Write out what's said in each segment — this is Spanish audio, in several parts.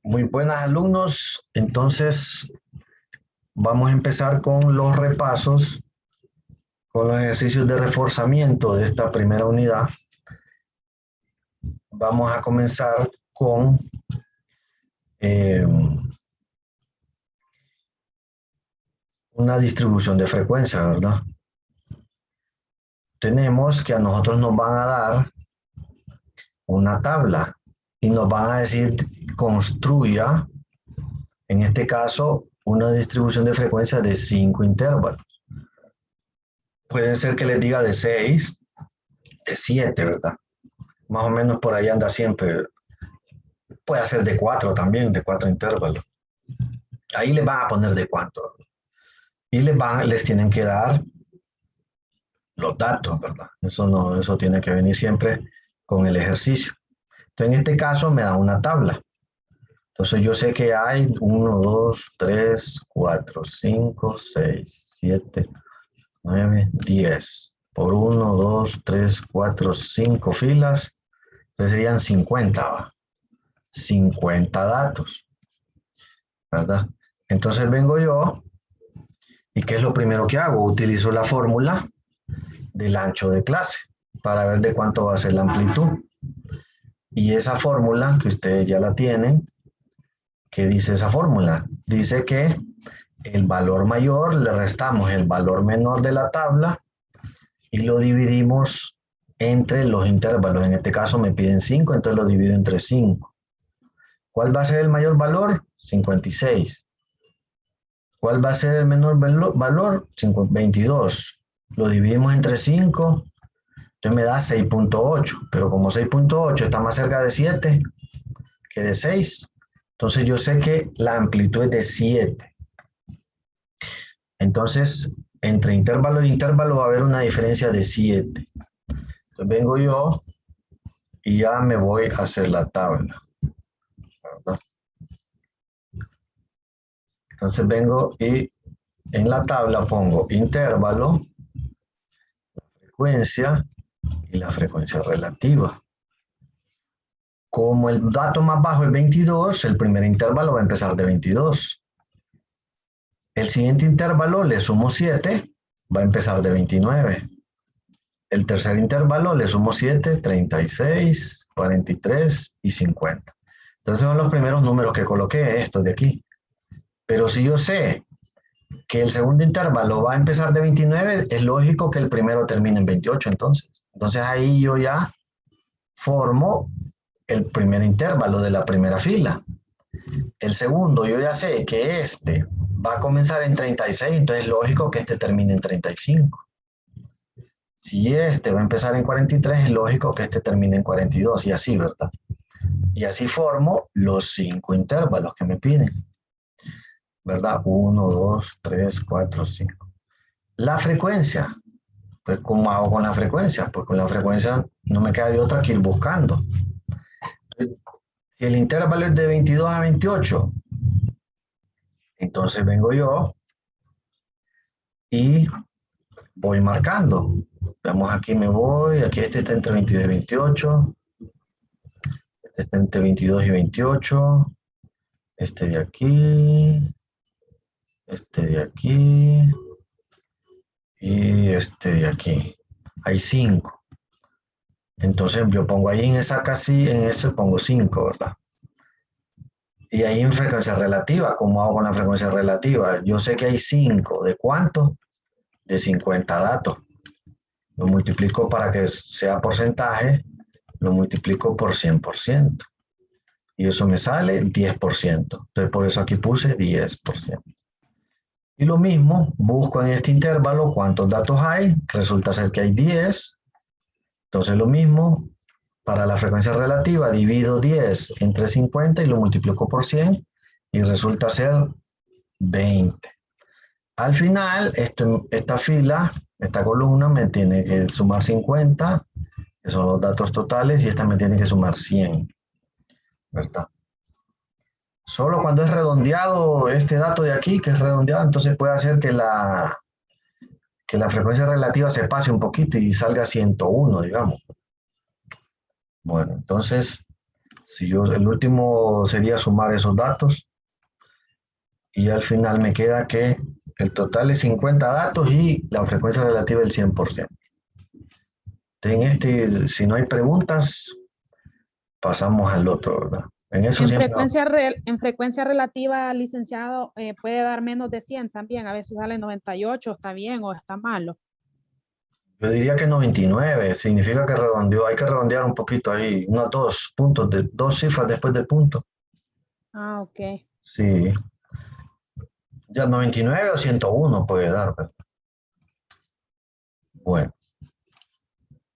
Muy buenas alumnos, entonces vamos a empezar con los repasos, con los ejercicios de reforzamiento de esta primera unidad. Vamos a comenzar con una distribución de frecuencia, ¿verdad? Tenemos que a nosotros nos van a dar una tabla y nos van a decir construya, en este caso, una distribución de frecuencia de 5 intervalos. Puede ser que les diga de 6, de 7, ¿verdad? Más o menos por ahí anda siempre. Puede ser de 4 también, de 4 intervalos. Ahí les van a poner de cuánto. Y les tienen que dar los datos, ¿verdad? Eso tiene que venir siempre con el ejercicio. Entonces, en este caso me da una tabla. Entonces, yo sé que hay 1, 2, 3, 4, 5, 6, 7, 9, 10. Por 1, 2, 3, 4, 5 filas, entonces serían 50, ¿va? 50 datos, ¿verdad? Entonces vengo yo, ¿y qué es lo primero que hago? Utilizo la fórmula del ancho de clase para ver de cuánto va a ser la amplitud. Y esa fórmula, que ustedes ya la tienen, ¿qué dice esa fórmula? Dice que el valor mayor le restamos el valor menor de la tabla y lo dividimos entre los intervalos. En este caso me piden 5, entonces lo divido entre 5. ¿Cuál va a ser el mayor valor? 56. ¿Cuál va a ser el menor valor? 22. Lo dividimos entre 5, entonces me da 6.8. Pero como 6.8 está más cerca de 7 que de 6, entonces yo sé que la amplitud es de 7. Entonces, entre intervalo y intervalo va a haber una diferencia de 7. Entonces vengo yo y ya me voy a hacer la tabla, ¿verdad? Entonces vengo y en la tabla pongo intervalo, frecuencia y la frecuencia relativa. Como el dato más bajo es 22, el primer intervalo va a empezar de 22. El siguiente intervalo le sumo 7, va a empezar de 29. El tercer intervalo le sumo 7, 36, 43 y 50. Entonces son los primeros números que coloqué, estos de aquí. Pero si yo sé que el segundo intervalo va a empezar de 29, es lógico que el primero termine en 28 entonces. Entonces ahí yo ya formo el primer intervalo de la primera fila. El segundo, yo ya sé que este va a comenzar en 36, entonces es lógico que este termine en 35. Si este va a empezar en 43, es lógico que este termine en 42 y así, ¿verdad? Y así formo los 5 intervalos que me piden, ¿verdad? 1, 2, 3, 4, 5. La frecuencia, pues ¿cómo hago con la frecuencia? Pues con la frecuencia no me queda de otra que ir buscando. Si el intervalo es de 22 a 28, entonces vengo yo y voy marcando. Veamos, aquí me voy, aquí este está entre 22 y 28, este está entre 22 y 28, este de aquí, este de aquí y este de aquí. Hay 5. Entonces yo pongo ahí en esa casilla, en ese pongo 5, ¿verdad? Y ahí en frecuencia relativa, ¿cómo hago con la frecuencia relativa? Yo sé que hay 5. ¿De cuánto? De 50 datos. Lo multiplico para que sea porcentaje, lo multiplico por 100%. Y eso me sale 10%. Entonces por eso aquí puse 10%. Y lo mismo, busco en este intervalo cuántos datos hay. Resulta ser que hay 10. Entonces lo mismo, para la frecuencia relativa, divido 10 entre 50 y lo multiplico por 100 y resulta ser 20. Al final, esta fila, esta columna me tiene que sumar 50, que son los datos totales, y esta me tiene que sumar 100, ¿verdad? Solo cuando es redondeado este dato de aquí, que es redondeado, entonces puede hacer que la frecuencia relativa se pase un poquito y salga 101, digamos. Bueno, entonces el último sería sumar esos datos y al final me queda que el total es 50 datos y la frecuencia relativa el 100%. Entonces, si no hay preguntas, pasamos al otro, ¿verdad? En eso siempre... En frecuencia relativa, licenciado, puede dar menos de 100 también. A veces sale 98, está bien o está malo. Yo diría que 99, significa que redondeó, hay que redondear un poquito ahí, unos 2 puntos, dos cifras después del punto. Ah, ok. Sí. Ya 99 o 101 puede dar, ¿verdad? Bueno,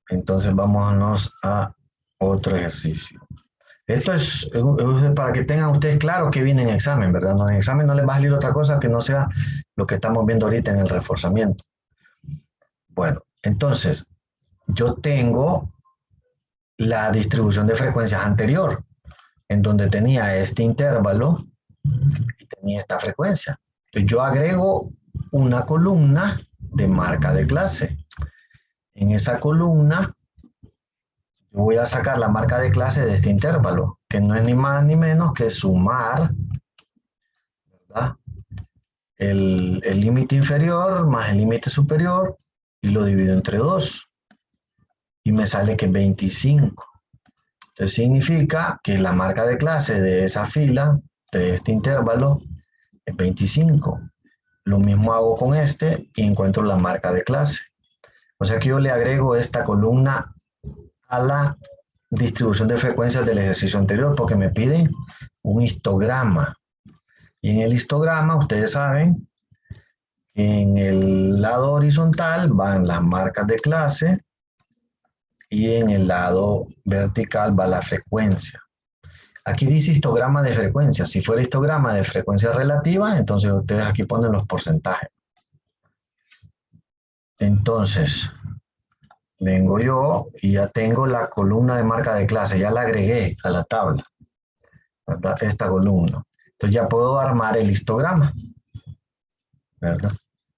entonces vámonos a otro ejercicio. Esto es para que tengan ustedes claro que viene en examen, ¿verdad? No, en examen no les va a salir otra cosa que no sea lo que estamos viendo ahorita en el reforzamiento. Bueno, entonces, yo tengo la distribución de frecuencias anterior, en donde tenía este intervalo y tenía esta frecuencia. Entonces, yo agrego una columna de marca de clase. En esa columna, yo voy a sacar la marca de clase de este intervalo, que no es ni más ni menos que sumar, ¿verdad? El límite inferior más el límite superior y lo divido entre 2 y me sale que 25. Entonces significa que la marca de clase de esa fila, de este intervalo, es 25. Lo mismo hago con este y encuentro la marca de clase. O sea que yo le agrego esta columna a la distribución de frecuencias del ejercicio anterior porque me piden un histograma. Y en el histograma, ustedes saben, en el lado horizontal van las marcas de clase y en el lado vertical va la frecuencia. Aquí dice histograma de frecuencia. Si fuera histograma de frecuencia relativa, entonces ustedes aquí ponen los porcentajes. Entonces, vengo yo y ya tengo la columna de marca de clase, ya la agregué a la tabla, ¿verdad? Esta columna. Entonces ya puedo armar el histograma, ¿verdad?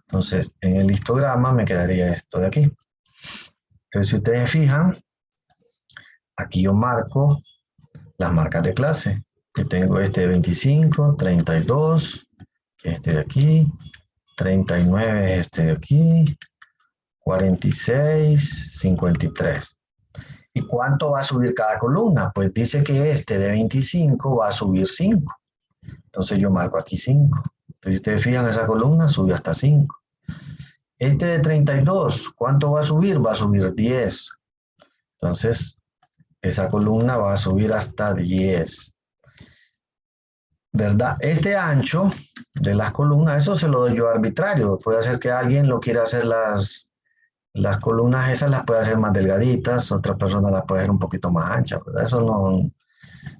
Entonces, en el histograma me quedaría esto de aquí. Entonces, si ustedes se fijan, aquí yo marco las marcas de clase, que tengo este de 25, 32, que es este de aquí, 39 es este de aquí, 46, 53. ¿Y cuánto va a subir cada columna? Pues dice que este de 25 va a subir 5. Entonces yo marco aquí 5. Entonces si ustedes fijan, esa columna sube hasta 5. Este de 32, ¿cuánto va a subir? Va a subir 10. Entonces, esa columna va a subir hasta 10. ¿Verdad? Este ancho de las columnas, eso se lo doy yo arbitrario. Puede ser que alguien lo quiera hacer las columnas esas, las puede hacer más delgaditas, otras personas las puede hacer un poquito más anchas, ¿verdad? Eso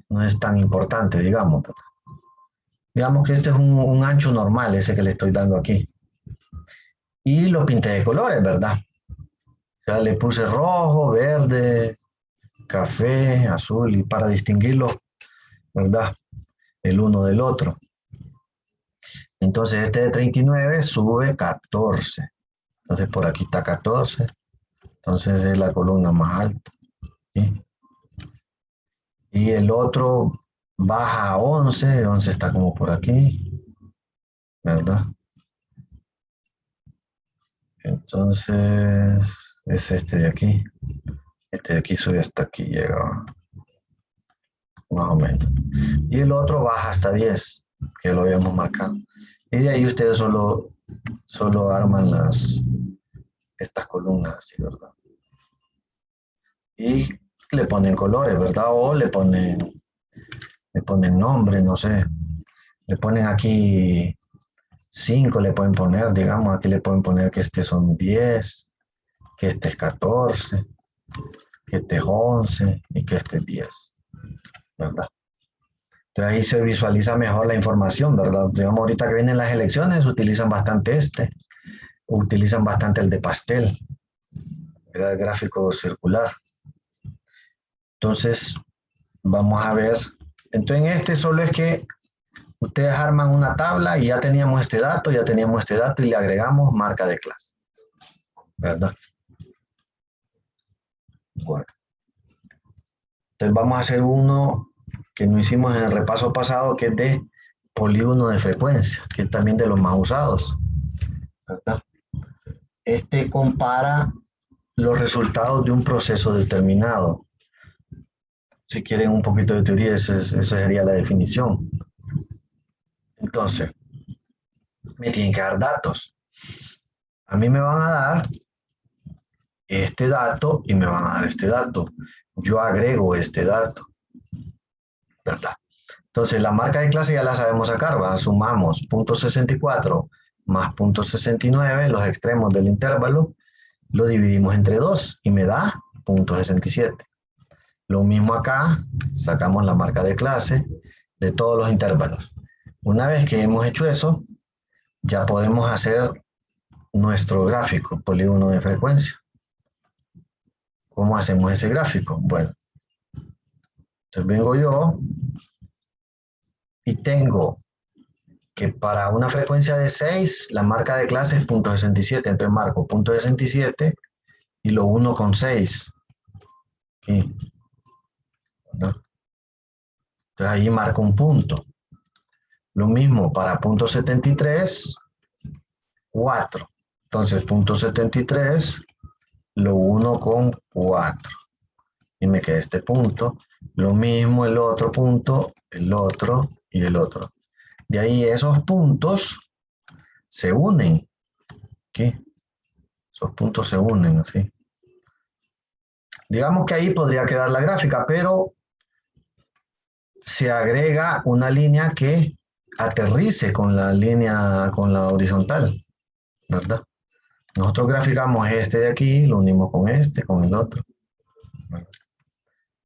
no es tan importante, digamos. ¿Verdad? Digamos que este es un ancho normal, ese que le estoy dando aquí. Y lo pinté de colores, ¿verdad? O sea, le puse rojo, verde, café, azul, y para distinguirlos, ¿verdad? El uno del otro. Entonces este de 39 sube 14. Entonces por aquí está 14. Entonces es la columna más alta. ¿Sí? Y el otro baja a 11. 11 está como por aquí. ¿Verdad? Entonces es este de aquí. Este de aquí sube hasta aquí, llega más o menos. Y el otro baja hasta 10, que lo habíamos marcado. Y de ahí ustedes solo arman estas columnas, ¿sí, verdad? Y le ponen colores, ¿verdad? O le ponen nombre, no sé. Le ponen aquí 5, le pueden poner, digamos, aquí le pueden poner que este son 10, que este es 14, que este es 11 y que este es 10, ¿verdad? Entonces ahí se visualiza mejor la información, ¿verdad? Digamos, ahorita que vienen las elecciones, utilizan bastante utilizan bastante el de pastel, ¿verdad? El gráfico circular. Entonces, vamos a ver. Entonces, en este solo es que ustedes arman una tabla y ya teníamos este dato y le agregamos marca de clase, ¿verdad? Bueno. Entonces, vamos a hacer uno que no hicimos en el repaso pasado, que es de polígono de frecuencia, que es también de los más usados, ¿verdad? Este compara los resultados de un proceso determinado. Si quieren un poquito de teoría, esa sería la definición. Entonces, me tienen que dar datos. A mí me van a dar este dato y me van a dar este dato. Yo agrego este dato, ¿verdad? Entonces, la marca de clase ya la sabemos sacar, ¿va? Sumamos .64 más .69, los extremos del intervalo, lo dividimos entre 2 y me da .67. Lo mismo acá, sacamos la marca de clase de todos los intervalos. Una vez que hemos hecho eso, ya podemos hacer nuestro gráfico, polígono de frecuencia. ¿Cómo hacemos ese gráfico? Bueno, entonces vengo yo y tengo que para una frecuencia de 6, la marca de clase es .67, entonces marco .67 y lo uno con 6. Aquí. ¿No? Entonces ahí marco un punto. Lo mismo para .73, 4. Entonces .73 lo uno con 4. Y me queda este punto. Lo mismo el otro punto, el otro y el otro. De ahí esos puntos se unen. Aquí. Esos puntos se unen así. Digamos que ahí podría quedar la gráfica, pero se agrega una línea que aterrice con la línea, con la horizontal, ¿verdad? Nosotros graficamos este de aquí, lo unimos con este, con el otro.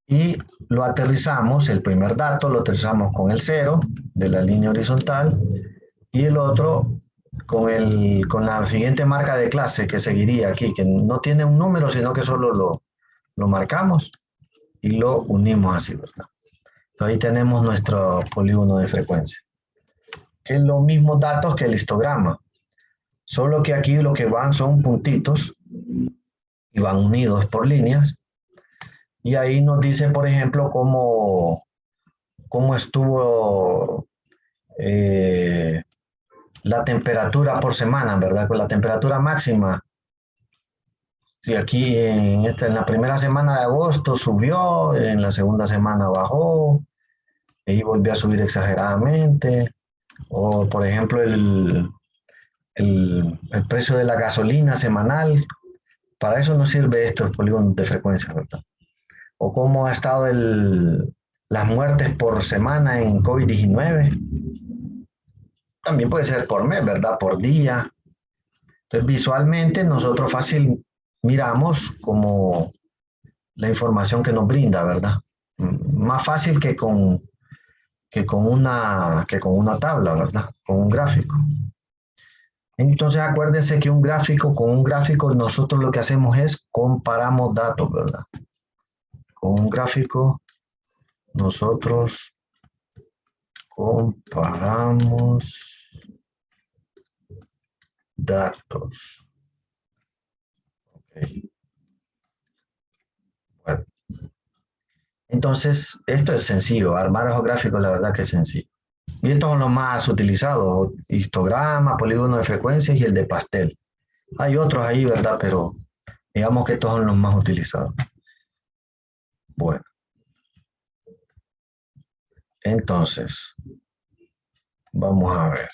Y lo aterrizamos, el primer dato lo aterrizamos con el 0 de la línea horizontal y el otro con la siguiente marca de clase que seguiría aquí, que no tiene un número, sino que solo lo marcamos y lo unimos así, ¿verdad? Entonces ahí tenemos nuestro polígono de frecuencia, que es los mismos datos que el histograma, solo que aquí lo que van son puntitos y van unidos por líneas. Y ahí nos dice, por ejemplo, cómo estuvo la temperatura por semana, ¿verdad? Con la temperatura máxima. Si aquí en la primera semana de agosto subió, en la segunda semana bajó, y volvió a subir exageradamente. O, por ejemplo, el precio de la gasolina semanal. Para eso nos sirve esto, el polígono de frecuencia, ¿verdad? O cómo ha estado las muertes por semana en COVID-19. También puede ser por mes, ¿verdad? Por día. Entonces, visualmente nosotros fácil miramos como la información que nos brinda, ¿verdad? Más fácil que con una tabla, ¿verdad? Con un gráfico. Entonces, acuérdense que con un gráfico nosotros lo que hacemos es comparamos datos, ¿verdad? Con un gráfico nosotros comparamos datos. Okay. Bueno. Entonces, esto es sencillo. Armar esos gráficos, la verdad que es sencillo. Y estos son los más utilizados. Histograma, polígono de frecuencias y el de pastel. Hay otros ahí, ¿verdad? Pero digamos que estos son los más utilizados. Bueno. Entonces, vamos a ver.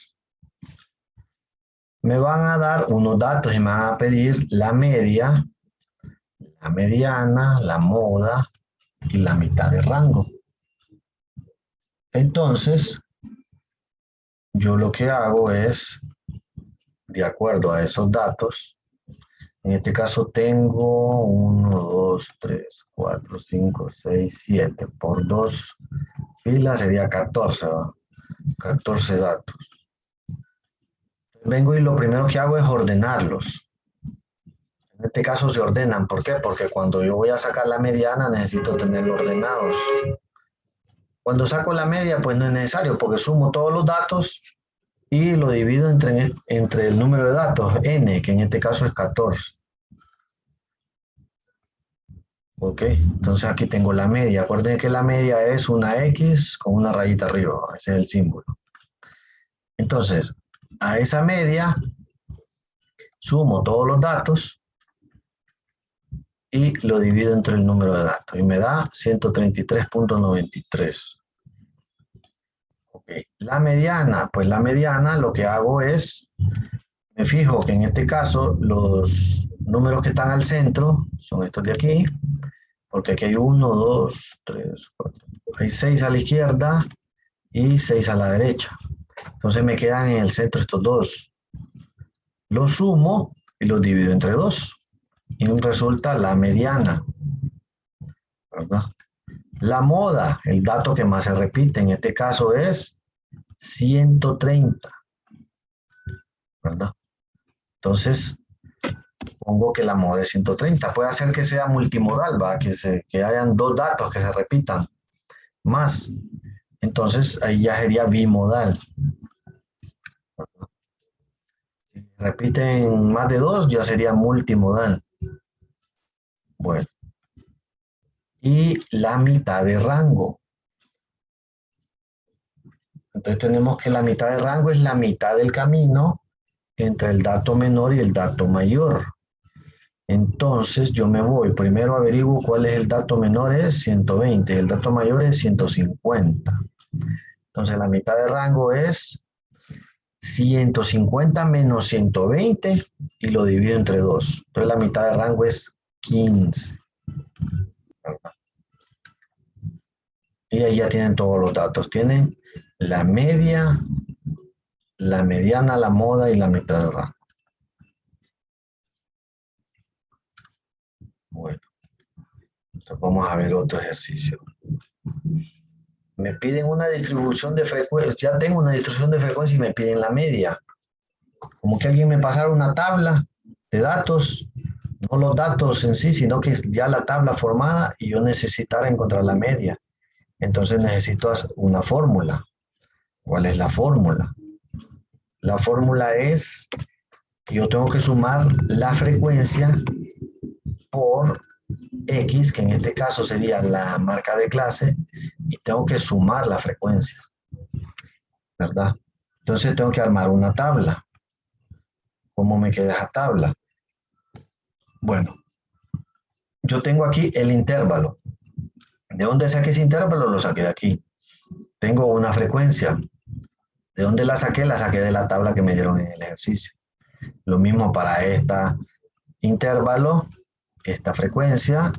Me van a dar unos datos y me van a pedir la media, la mediana, la moda y la mitad de rango. Entonces, yo lo que hago es, de acuerdo a esos datos, en este caso tengo 1, 2, 3, 4, 5, 6, 7. Por 2 filas sería 14, ¿va? 14 datos. Vengo y lo primero que hago es ordenarlos. En este caso se ordenan. ¿Por qué? Porque cuando yo voy a sacar la mediana necesito tenerlos ordenados. Cuando saco la media, pues no es necesario porque sumo todos los datos y lo divido entre el número de datos, n, que en este caso es 14. Ok, entonces aquí tengo la media. Acuérdense que la media es una X con una rayita arriba. Ese es el símbolo. Entonces, a esa media sumo todos los datos y lo divido entre el número de datos. Y me da 133.93. Ok, la mediana. Pues la mediana lo que hago es, me fijo que en este caso los números que están al centro son estos de aquí. Porque aquí hay 1, 2, 3, 4. Hay 6 a la izquierda y 6 a la derecha. Entonces me quedan en el centro estos dos. Los sumo y los divido entre 2. Y me resulta la mediana, ¿verdad? La moda, el dato que más se repite en este caso es 130, ¿verdad? Entonces pongo que la moda es 130. Puede hacer que sea multimodal, ¿va? Que hayan dos datos que se repitan más. Entonces ahí ya sería bimodal. Si repiten más de dos, ya sería multimodal. Bueno. Y la mitad de rango. Entonces tenemos que la mitad de rango es la mitad del camino entre el dato menor y el dato mayor. Entonces yo me voy, primero averiguo cuál es el dato menor, es 120, y el dato mayor es 150. Entonces la mitad de rango es 150 menos 120 y lo divido entre 2. Entonces la mitad de rango es 15. ¿Verdad? Y ahí ya tienen todos los datos. Tienen la media, la mediana, la moda y la mitad de rango. Bueno, entonces vamos a ver otro ejercicio. Me piden una distribución de frecuencia, ya tengo una distribución de frecuencia y me piden la media. Como que alguien me pasara una tabla de datos, no los datos en sí, sino que ya la tabla formada y yo necesitara encontrar la media. Entonces necesito una fórmula. ¿Cuál es la fórmula? La fórmula es que yo tengo que sumar la frecuencia por X, que en este caso sería la marca de clase, y tengo que sumar la frecuencia, ¿verdad? Entonces tengo que armar una tabla. ¿Cómo me queda esa tabla? Bueno, yo tengo aquí el intervalo. ¿De dónde saqué ese intervalo? Lo saqué de aquí. Tengo una frecuencia. ¿De dónde la saqué? La saqué de la tabla que me dieron en el ejercicio. Lo mismo para esta intervalo, esta frecuencia,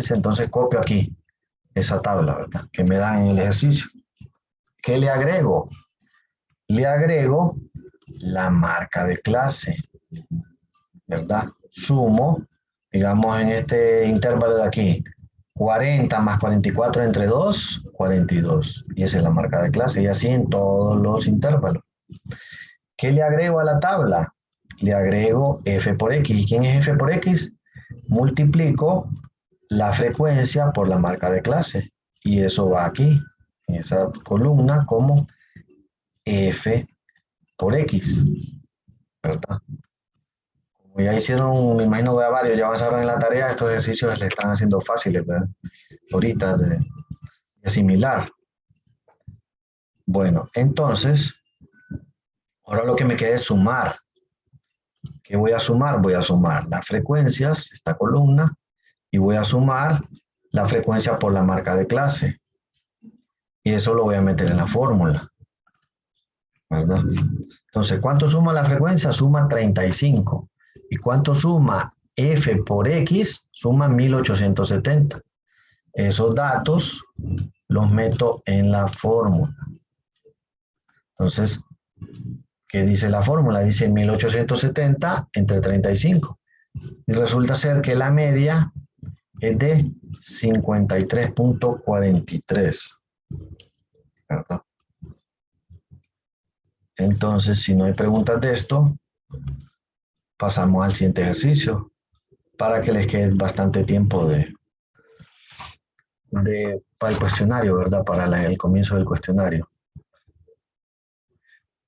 entonces copio aquí esa tabla, ¿verdad? Que me dan en el ejercicio. ¿Qué le agrego? Le agrego la marca de clase, ¿verdad? Sumo, digamos en este intervalo de aquí, 40 más 44 entre 2, 42. Y esa es la marca de clase, y así en todos los intervalos. ¿Qué le agrego a la tabla? Le agrego f por x. ¿Y quién es f por x? Multiplico la frecuencia por la marca de clase. Y eso va aquí, en esa columna, como f por x, ¿verdad? Como ya hicieron, me imagino que varios ya avanzaron en la tarea, estos ejercicios le están haciendo fáciles, ¿verdad? Ahorita de asimilar. Bueno, entonces, ahora lo que me queda es sumar. ¿Qué voy a sumar? Voy a sumar las frecuencias, esta columna, y voy a sumar la frecuencia por la marca de clase. Y eso lo voy a meter en la fórmula, ¿verdad? Entonces, ¿cuánto suma la frecuencia? Suma 35. ¿Y cuánto suma f por x? Suma 1870. Esos datos los meto en la fórmula. Entonces, ¿qué dice la fórmula? Dice 1870 entre 35. Y resulta ser que la media es de 53.43. ¿Verdad? Entonces, si no hay preguntas de esto, pasamos al siguiente ejercicio para que les quede bastante tiempo para el cuestionario, ¿verdad? Para el comienzo del cuestionario.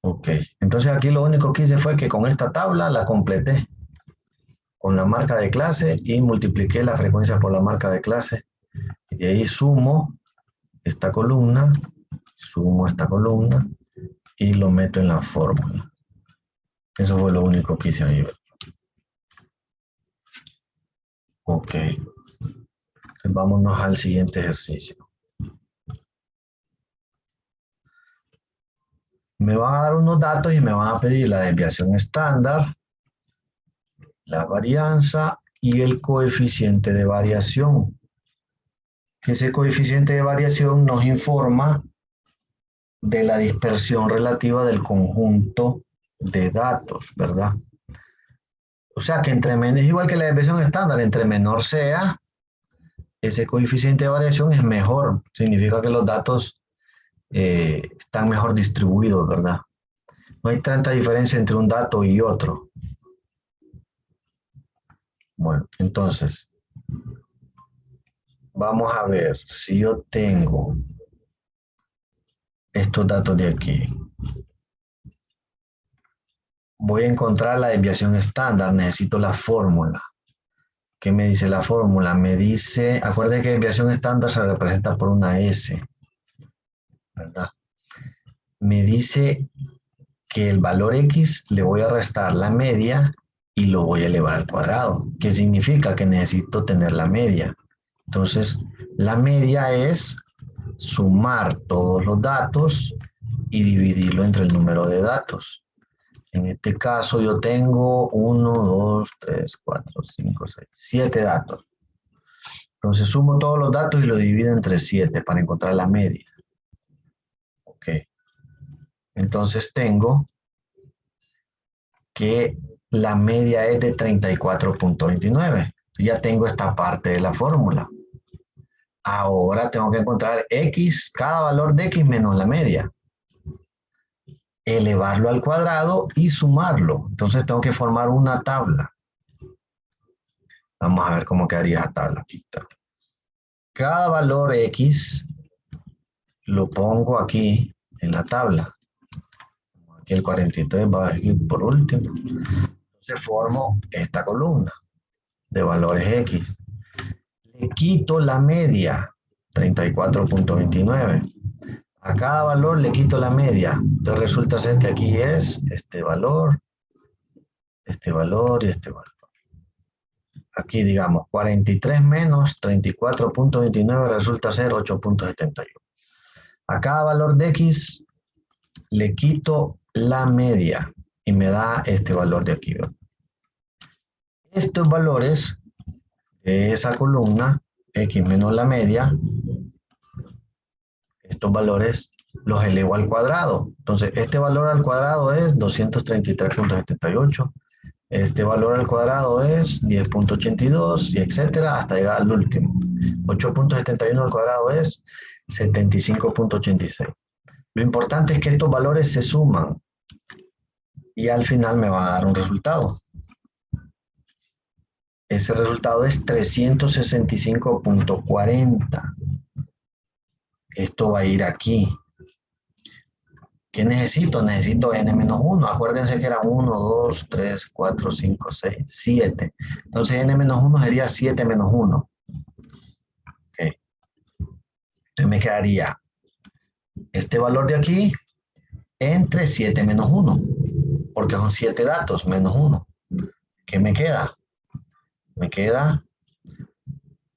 Ok, entonces aquí lo único que hice fue que con esta tabla la completé. con la marca de clase y multipliqué la frecuencia por la marca de clase. Y de ahí sumo esta columna y lo meto en la fórmula. Eso fue lo único que hice ahí. Ok. Vámonos al siguiente ejercicio. Me van a dar unos datos y me van a pedir la desviación estándar, la varianza y el coeficiente de variación. Ese coeficiente de variación nos informa de la dispersión relativa del conjunto de datos, ¿verdad? O sea que entre menos, es igual que la desviación estándar, entre menor sea, ese coeficiente de variación es mejor. Significa que los datos están mejor distribuidos, ¿verdad? No hay tanta diferencia entre un dato y otro. Bueno, entonces, vamos a ver si yo tengo estos datos de aquí. Voy a encontrar la desviación estándar, necesito la fórmula. ¿Qué me dice la fórmula? Me dice, acuérdense que desviación estándar se representa por una S, ¿verdad? Me dice que el valor X le voy a restar la media y lo voy a elevar al cuadrado. ¿Qué significa? Que necesito tener la media. Entonces, la media es sumar todos los datos y dividirlo entre el número de datos. En este caso yo tengo 1, 2, 3, 4, 5, 6, 7 datos. Entonces sumo todos los datos y lo divido entre 7 para encontrar la media. Ok. Entonces tengo que la media es de 34.29. Ya tengo esta parte de la fórmula. Ahora tengo que encontrar X, cada valor de X menos la media. Elevarlo al cuadrado y sumarlo. Entonces tengo que formar una tabla. Vamos a ver cómo quedaría esa tabla. Aquí está. Cada valor X lo pongo aquí en la tabla. Aquí el 43 va a ir por último. Entonces formo esta columna de valores X. Le quito la media, 34.29. A cada valor le quito la media. Entonces resulta ser que aquí es este valor y este valor. Aquí digamos 43 menos 34.29 resulta ser 8.71. A cada valor de X le quito la media y me da este valor de aquí. Estos valores de esa columna, X menos la media, estos valores los elevo al cuadrado. Entonces, este valor al cuadrado es 233.78. Este valor al cuadrado es 10.82 y etcétera hasta llegar al último. 8.71 al cuadrado es 75.86. Lo importante es que estos valores se suman y al final me va a dar un resultado. Ese resultado es 365.40. Esto va a ir aquí. ¿Qué necesito? Necesito n-1. Acuérdense que era 1, 2, 3, 4, 5, 6, 7. Entonces n-1 sería 7 menos 1. Okay. Entonces me quedaría este valor de aquí entre 7 menos 1. Porque son 7 datos menos 1. ¿Qué me queda? Me queda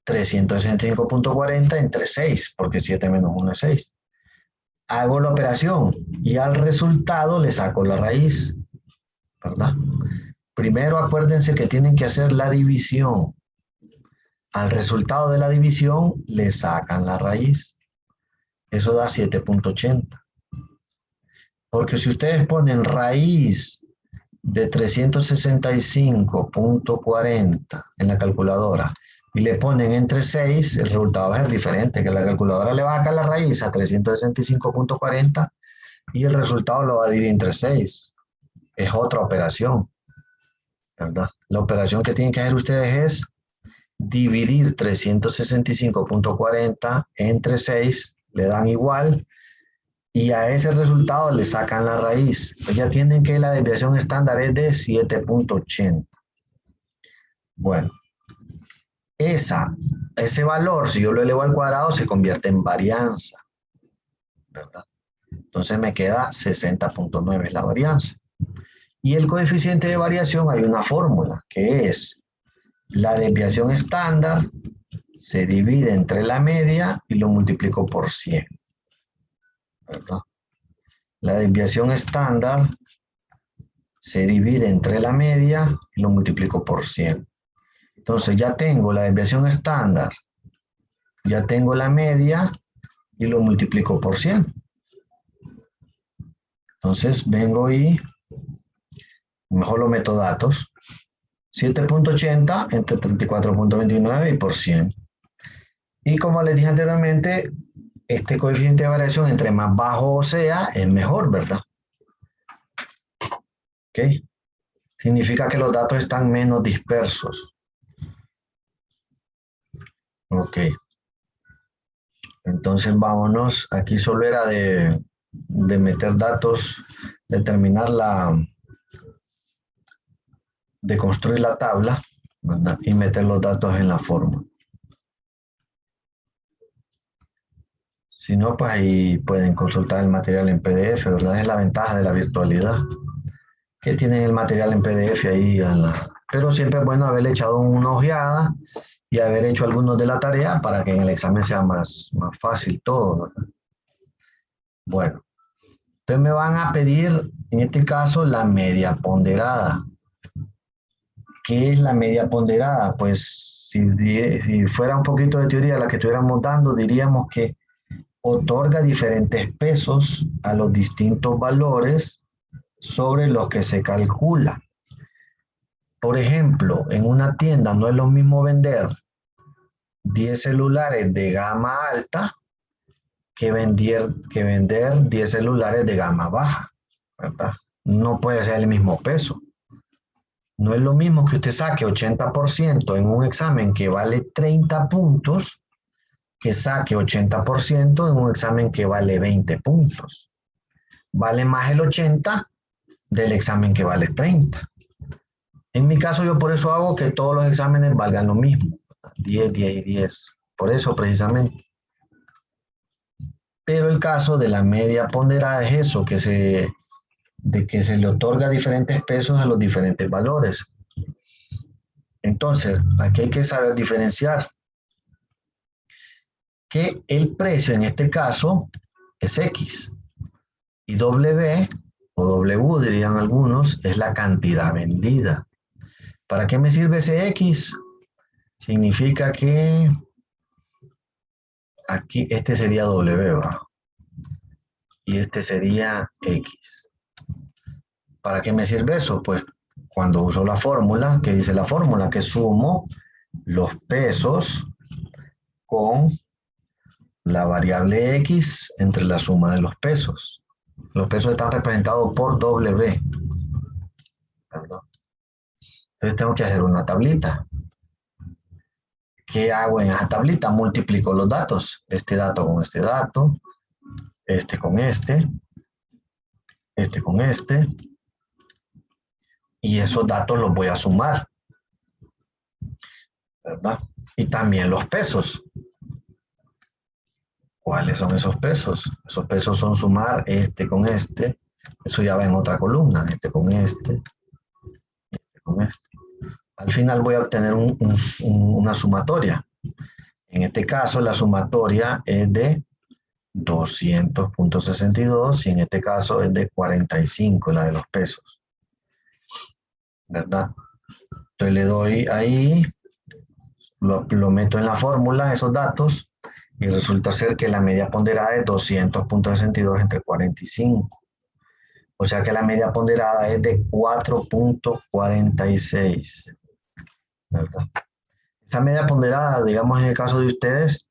365.40 entre 6, porque 7 menos 1 es 6. Hago la operación y al resultado le saco la raíz, ¿verdad? Primero acuérdense que tienen que hacer la división. Al resultado de la división le sacan la raíz. Eso da 7.80. Porque si ustedes ponen raíz de 365.40 en la calculadora y le ponen entre 6, el resultado va a ser diferente, que la calculadora le va a sacar la raíz a 365.40 y el resultado lo va a dividir entre 6. Es otra operación, ¿verdad? La operación que tienen que hacer ustedes es dividir 365.40 entre 6, le dan igual, y a ese resultado le sacan la raíz. Pues ya tienen que la desviación estándar es de 7.80. Bueno, ese valor, si yo lo elevo al cuadrado, se convierte en varianza, ¿verdad? Entonces me queda 60.9 es la varianza. Y el coeficiente de variación, hay una fórmula, que es la desviación estándar se divide entre la media y lo multiplico por 100, ¿verdad? La desviación estándar se divide entre la media y lo multiplico por 100. Entonces ya tengo la desviación estándar, ya tengo la media y lo multiplico por 100. Entonces vengo y mejor lo meto datos. 7.80 entre 34.29 y por 100. Y como les dije anteriormente, este coeficiente de variación entre más bajo sea, es mejor, ¿verdad? ¿Ok? Significa que los datos están menos dispersos. Ok. Entonces vámonos. Aquí solo era de meter datos, de construir la tabla, ¿verdad? Y meter los datos en la fórmula. Si no, pues ahí pueden consultar el material en PDF, ¿verdad? Es la ventaja de la virtualidad, que tienen el material en PDF ahí. Pero siempre es bueno haberle echado una ojeada y haber hecho algunos de la tarea para que en el examen sea más fácil todo, ¿verdad? Bueno, entonces me van a pedir, en este caso, la media ponderada. ¿Qué es la media ponderada? Pues si fuera un poquito de teoría la que estuviéramos dando, diríamos que otorga diferentes pesos a los distintos valores sobre los que se calcula. Por ejemplo, en una tienda no es lo mismo vender 10 celulares de gama alta que vender 10 celulares de gama baja, ¿verdad? No puede ser el mismo peso. No es lo mismo que usted saque 80% en un examen que vale 30 puntos que saque 80% en un examen que vale 20 puntos. Vale más el 80 del examen que vale 30. En mi caso, yo por eso hago que todos los exámenes valgan lo mismo. 10, 10 y 10. Por eso, precisamente. Pero el caso de la media ponderada es eso, de que se le otorga diferentes pesos a los diferentes valores. Entonces, aquí hay que saber diferenciar que el precio en este caso es X y W o W dirían algunos es la cantidad vendida. ¿Para qué me sirve ese X? Significa que aquí este sería W, ¿va? Y este sería X. ¿Para qué me sirve eso? Pues cuando uso la fórmula, ¿qué dice la fórmula? Que sumo los pesos con la variable X entre la suma de los pesos. Los pesos están representados por W. ¿Verdad? Entonces tengo que hacer una tablita. ¿Qué hago en esa tablita? Multiplico los datos. Este dato con este dato. Este con este. Este con este. Y esos datos los voy a sumar. ¿Verdad? Y también los pesos. ¿Cuáles son esos pesos? Esos pesos son sumar este con este. Eso ya va en otra columna. Este con este. Este con este. Al final voy a obtener una sumatoria. En este caso, la sumatoria es de 200.62 y en este caso es de 45, la de los pesos. ¿Verdad? Entonces le doy ahí, lo meto en la fórmula, esos datos, y resulta ser que la media ponderada es 200.62 entre 45. O sea que la media ponderada es de 4.46. ¿Verdad? Esa media ponderada, digamos en el caso de ustedes,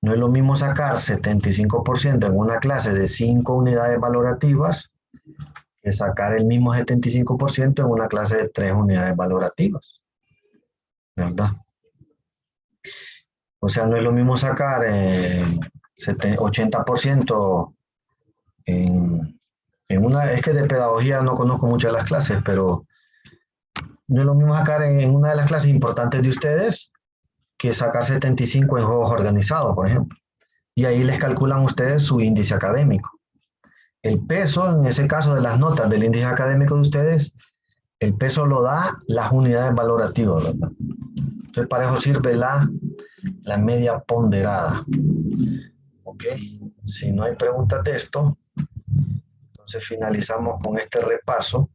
no es lo mismo sacar 75% en una clase de 5 unidades valorativas que sacar el mismo 75% en una clase de 3 unidades valorativas. ¿Verdad? O sea, no es lo mismo sacar 80% en una... Es que de pedagogía no conozco mucho las clases, pero No es lo mismo sacar en una de las clases importantes de ustedes que sacar 75 en juegos organizados, por ejemplo. Y ahí les calculan ustedes su índice académico. El peso, en ese caso de las notas del índice académico de ustedes, el peso lo da las unidades valorativas, ¿verdad? Entonces, para eso sirve la media ponderada. ¿Ok? Si no hay preguntas de esto, entonces finalizamos con este repaso.